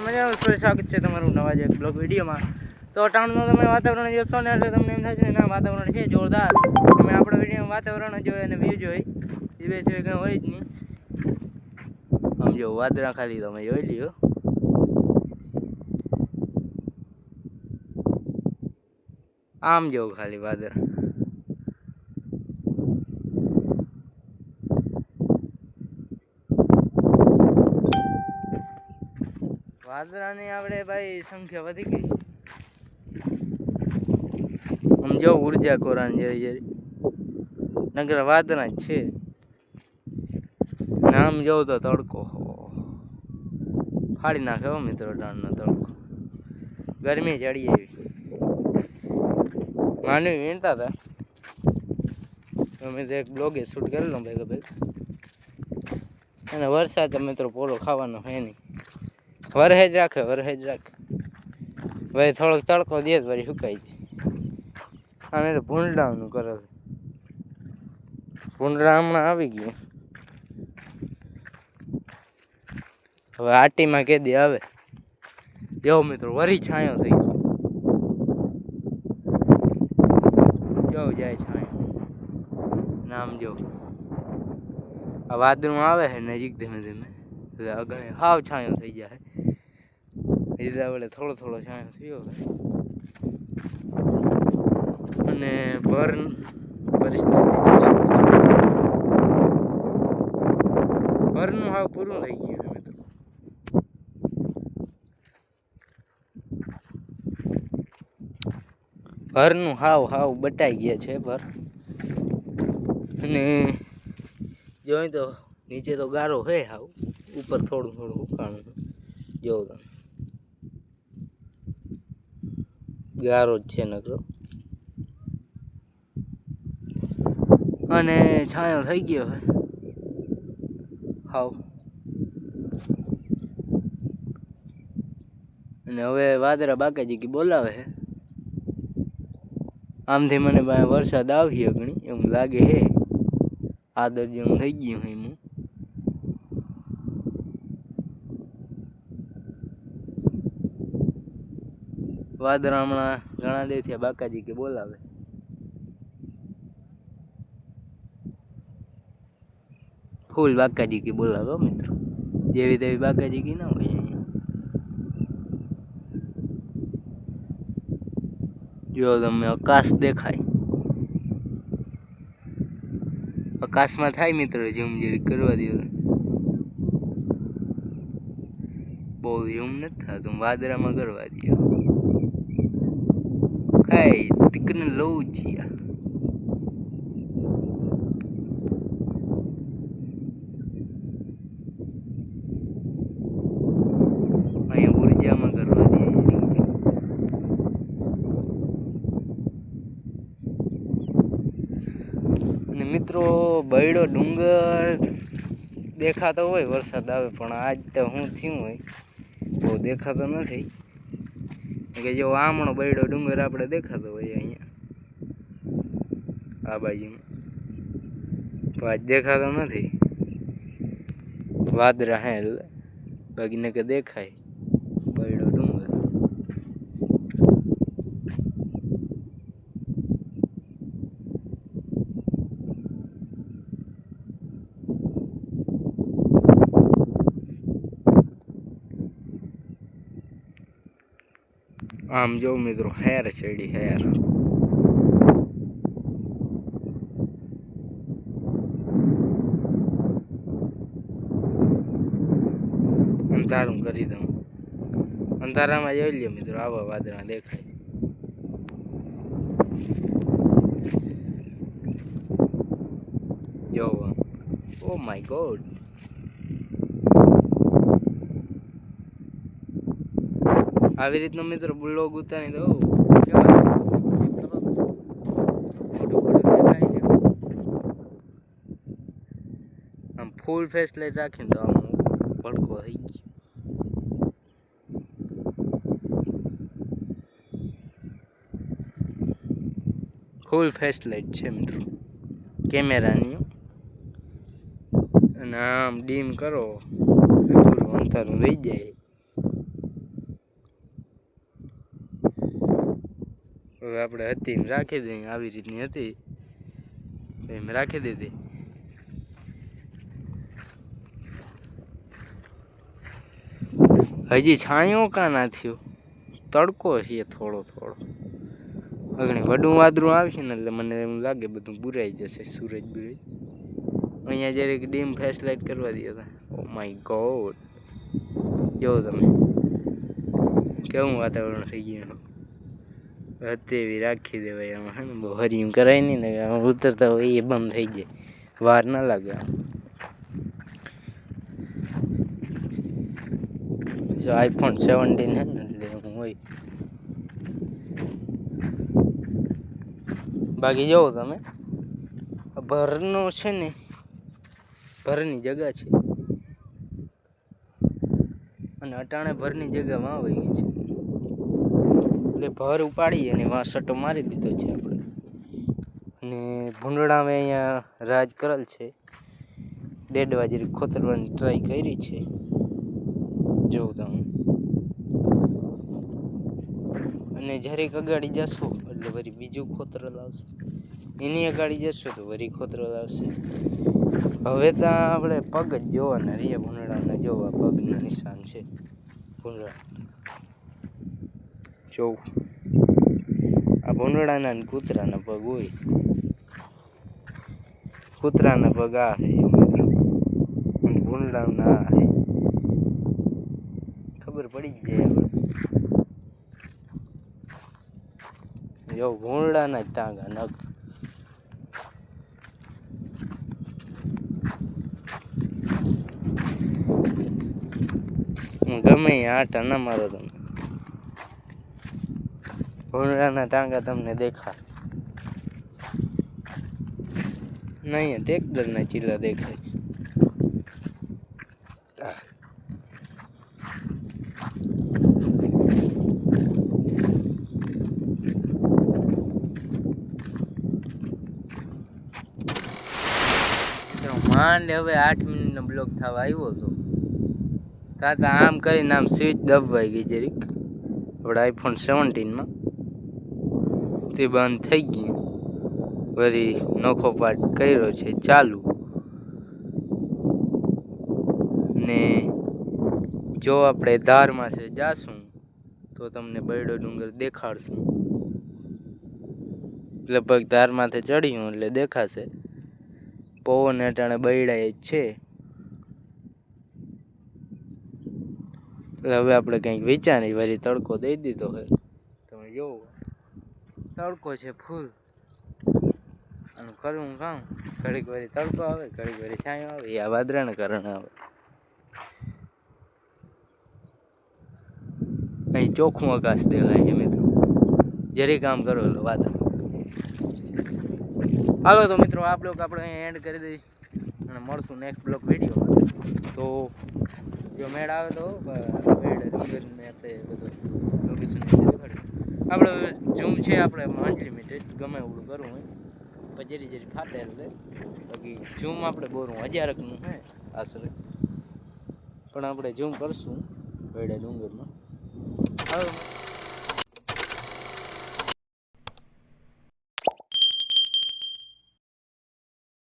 મજા આવે સ્વાગત છે તમારું નવા જ એક બ્લોગ વિડીયોમાં। તો ટાઉનનું તમે વાતાવરણ જોશો ને એટલે તમને એમ થશે ના વાતાવરણ છે જોરદાર। તમે આપણા વિડીયોમાં વાતાવરણ જોઈએ અને વ્યૂ જોઈ એ બે સિવાય કંઈ હોય જ નહીં। આમ જો વાદળા ખાલી તમે જોઈ લ્યો, આમ જો ખાલી વાદળા। વાદળાની આપણે ભાઈ સંખ્યા વધી ગઈ। આમ જો ઉર્જા કોરાન જેવી નગર વાદળા જ છે। નામ જોઉં તો તડકો ફાડી નાખે હો મિત્રો, ટાણનો તડકો ગરમી ચડી એવી માનવી વીણતા હતા। અમે તો એક બ્લોગે શૂટ કરેલો ભેગા ભેગ, અને વરસાદ તો મિત્રો પોલો ખાવાનો હે નહીં, વરહેજ રાખે ભાઈ થોડોક તડકો દે તો વળી સુકાઈ જાય। અને ભૂંડાનું કરે છે, ભૂંડા હમણાં આવી ગયું। હવે આટીમાં કેદી આવે જો મિત્રો, વરી છાંયો થઈ ગયો, જો જાય છાંયો નામ જો। આ વાદળું આવે છે નજીક ધીમે ધીમે એટલે આગળ હાવ છાંયો થઈ જાય। એટલે આપણે થોડો થોડો છાંયો થયો હવે, અને ભર પરિસ્થિતિ ભરનું હાવ પૂરું થઈ ગયું છે મિત્રો। ભરનું હાવ બટાઈ ગયા છે ભર, અને જોઈ તો નીચે તો ગારો હે હાવ, ઉપર થોડું થોડું ઉકાણું જોઉં તમે, ગારો જ છે નકરો, અને છાંયો થઈ ગયો હે હાવ। અને હવે વાદળા બાકાજી કી બોલાવે છે, આમથી મને વરસાદ આવી ઘણી એવું લાગે હે, આદર જેવું થઈ ગયું હે એમ। વાદળા હમણાં ઘણા દે થયા બાકાજી કે બોલાવે, ફૂલ બાકાજી કે બોલાવે મિત્રો, જેવી તેવી બાકાજી કી ના હોય અહીંયા। જો તમે આકાશ દેખાય, આકાશમાં થાય મિત્રો ઝૂમ જેરી કરવા દો, બહુ ઝૂમ નથી થતું, વાદળામાં કરવા દો। હાય તીકને લઉં છીએ, અહીંયા ઉર્જામાં કરવા દે। અને મિત્રો બૈડો ડુંગર દેખાતો હોય વરસાદ આવે, પણ આજ તો શું થયું હોય બહુ દેખાતો નથી। કે જો આમણો બૈડો ડુંગર આપણે દેખાતો હોય અહીંયા આ બાજુમાં, તો આજ દેખાતો નથી, વાદળા હે એટલે બાકીને કે દેખાય બૈડો ડુંગર। આમ જો મિત્રો હેર ચડી, હેર અંધારું કરી દઉં, અંધારામાં જોઈ લ્યો મિત્રો આવા વાદળા દેખાય। જો ઓ માય ગોડ, આવી રીતનો મિત્રો બ્લોગ ઉતારી દઉં, આમ ફૂલ ફેસ લઈ રાખીને તો આમ ભડકો થઈ ગયો। ફૂલ ફેસ લાઈટ છે મિત્રો કેમેરાની, અને આમ ડીમ કરો પૂરું અંધારું રહી જાય। હવે આપણે હતી એમ રાખી દઈએ, આવી રીતની હતી એમ રાખી દીધી. હજી છાંયો કાં ના થયો, તડકો છે થોડો થોડો. અગણી વડું વાદળું આવશે ને એટલે મને એમ લાગે બધું બુરાઈ જશે. સૂરજ બુરાઈ અહીંયા જરીક ડીમ ફ્લેશ લાઇટ કરવા દો હતા. ઓ માય ગોડ, જો તમે કેવું વાતાવરણ થઈ ગયું. એવી રાખી દેવાય આમાં, હે ને બહુ હરીમ કરાય નહીં ને, આમાં ઉતરતા હોય એ બંધ થઈ જાય, વાર ના લાગે. જો iPhone 17 હે ને એટલે હું હોય. બાકી જોવો તમે ભરનો છે ને, ભરની જગ્યા છે અને અટાણે ભરની જગ્યામાં આવી ગઈ છે એટલે ભર ઉપાડી અને વાં સટો મારી દીધો છે આપણે. અને ભૂંડળામાં અહીંયા રાજ કરેલ છે, ડેડવા જરી ખોતરવાની ટ્રાય કરી છે. જોઉં તમે અને જરીક અગાડી જશો એટલે વળી બીજું ખોતરલ આવશે, એની અગાડી જશો તો વળી ખોતરલ આવશે. હવે તો આપણે પગ જ જોવાના રહીએ ભૂંડળાના. જોવા પગના નિશાન છે ભૂંડળા. જોવું આ ભૂંડળાના ને કૂતરાના પગ હોય. કૂતરાના પગ આ હે અને ભૂંડળાના આ હે, ખબર પડી જ જાય આપણે. જો ભૂંડળાના જ ટાંગા નખ. હું ગમે આટા ના મારો તમે, ભૂંડળાના ટાંગા તમને દેખાય નહીં, ટ્રેક્ટરના ચીલા દેખાય. માંડ હવે 8 મિનિટનો બ્લોક થવા આવ્યો હતો. તાતા આમ કરીને આમ સ્વિચ દબાઈ ગઈ જરીક આપણે iPhone 17માં, તે બંધ થઈ ગયું. વળી નોખો પાર્ટ કર્યો છે ચાલુ. ને જો આપણે ધારમાં છે જાશું તો તમને બૈડો ડુંગર દેખાડશું. લગભગ ધારમાંથી ચડ્યું એટલે દેખાશે. પવન અટાણે બૈડા જ છે એટલે હવે આપણે કંઈક વિચારી વળી તડકો દઈ દીધો હોય. તમે જોવો તડકો છે ફૂલ. અને કરવું કામ, ઘડીક વળી તડકો આવે, ઘડીક વળી છાંયો આવે. એ આ વાદળાના કારણે આવે. અહીં ચોખ્ખું આકાશ દેખાય છે મિત્રો, જરી કામ કરો એટલે વાદળ. હાલો તો મિત્રો આ બ્લોગ આપણે એન્ડ કરી દઈએ અને મળશું નેક્સ્ટ બ્લોગ વિડીયોમાં. તો જો મેળ આવે તો આપણે બધું લોકેશન દેખાડી. આપણે ઝૂમ છે આપણે અનલિમિટેડ, ગમે એવડું કરવું હોય પછી જરી ફાટે એટલે. બાકી ઝૂમ આપણે બોરું 1000નું હે આશરે, પણ આપણે ઝૂમ કરશું બૈડા ડુંગરમાં. હવે